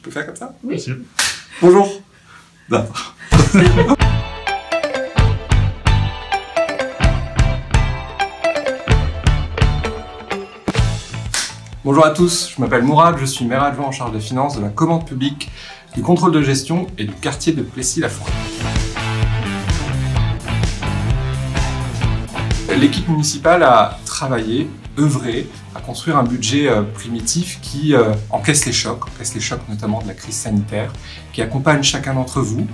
peux faire comme ça? Oui. Monsieur. Bonjour. D'accord. Bonjour à tous, je m'appelle Mourad, je suis maire adjoint en charge des finances, de la commande publique, du contrôle de gestion et du quartier de Plessis-la-Forêt. L'équipe municipale a travaillé, œuvré à construire un budget primitif qui encaisse les chocs notamment de la crise sanitaire, qui accompagne chacun d'entre vous,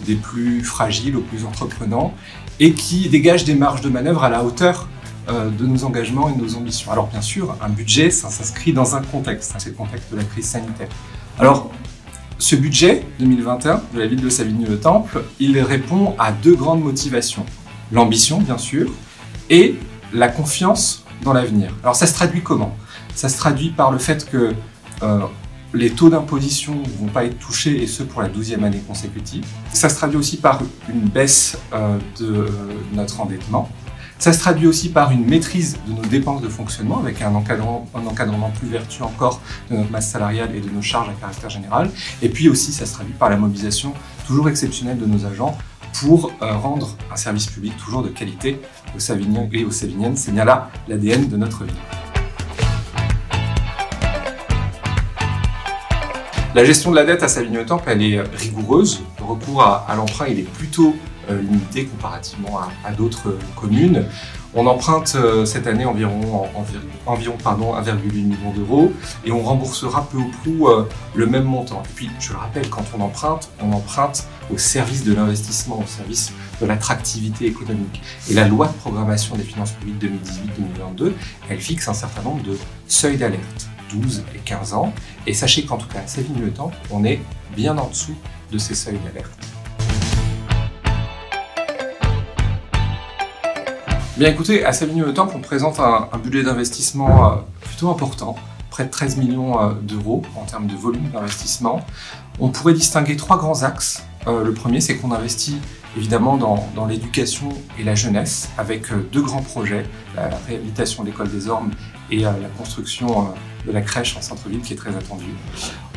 des plus fragiles aux plus entreprenants, et qui dégage des marges de manœuvre à la hauteur de nos engagements et de nos ambitions. Alors bien sûr, un budget, ça s'inscrit dans un contexte, c'est le contexte de la crise sanitaire. Alors, ce budget 2021 de la ville de Savigny-le-Temple, il répond à deux grandes motivations. L'ambition, bien sûr, et la confiance dans l'avenir. Alors ça se traduit comment? Ça se traduit par le fait que les taux d'imposition ne vont pas être touchés, et ce pour la 12e année consécutive. Ça se traduit aussi par une baisse de notre endettement. Ça se traduit aussi par une maîtrise de nos dépenses de fonctionnement, avec un encadrement plus vertueux encore de notre masse salariale et de nos charges à caractère général. Et puis aussi, ça se traduit par la mobilisation toujours exceptionnelle de nos agents pour rendre un service public toujours de qualité aux Savignons et aux Savigniennes. C'est bien là l'ADN de notre ville. La gestion de la dette à Savigny-le-Temple, elle est rigoureuse. Le recours à l'emprunt, il est plutôt limité comparativement à d'autres communes. On emprunte cette année environ 1,8 million d'euros et on remboursera peu ou prou le même montant. Et puis, je le rappelle, quand on emprunte au service de l'investissement, au service de l'attractivité économique. Et la loi de programmation des finances publiques 2018-2022, elle fixe un certain nombre de seuils d'alerte, 12 et 15 ans. Et sachez qu'en tout cas, à Savigny-le-Temple, on est bien en dessous de ces seuils d'alerte. Bien écoutez, à Savigny-le-Temple, on présente un budget d'investissement plutôt important, près de 13 millions d'euros en termes de volume d'investissement. On pourrait distinguer trois grands axes. Le premier, c'est qu'on investit évidemment dans l'éducation et la jeunesse, avec deux grands projets, la réhabilitation de l'école des Ormes et la construction de la crèche en centre-ville qui est très attendue.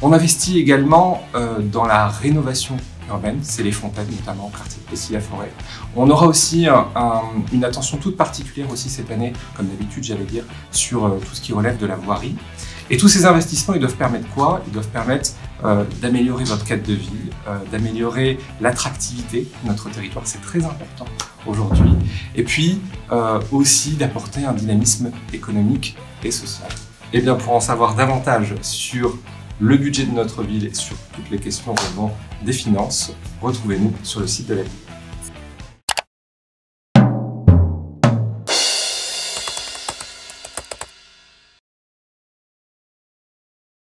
On investit également dans la rénovation urbaine, c'est les fontaines notamment au quartier de Plessis-la-Forêt. On aura aussi une attention toute particulière aussi cette année, comme d'habitude j'allais dire, sur tout ce qui relève de la voirie. Et tous ces investissements, ils doivent permettre quoi? Ils doivent permettre d'améliorer votre cadre de vie, d'améliorer l'attractivité de notre territoire, c'est très important aujourd'hui, et puis aussi d'apporter un dynamisme économique et social. Et bien pour en savoir davantage sur le budget de notre ville et sur toutes les questions relevant des finances, retrouvez-nous sur le site de la ville.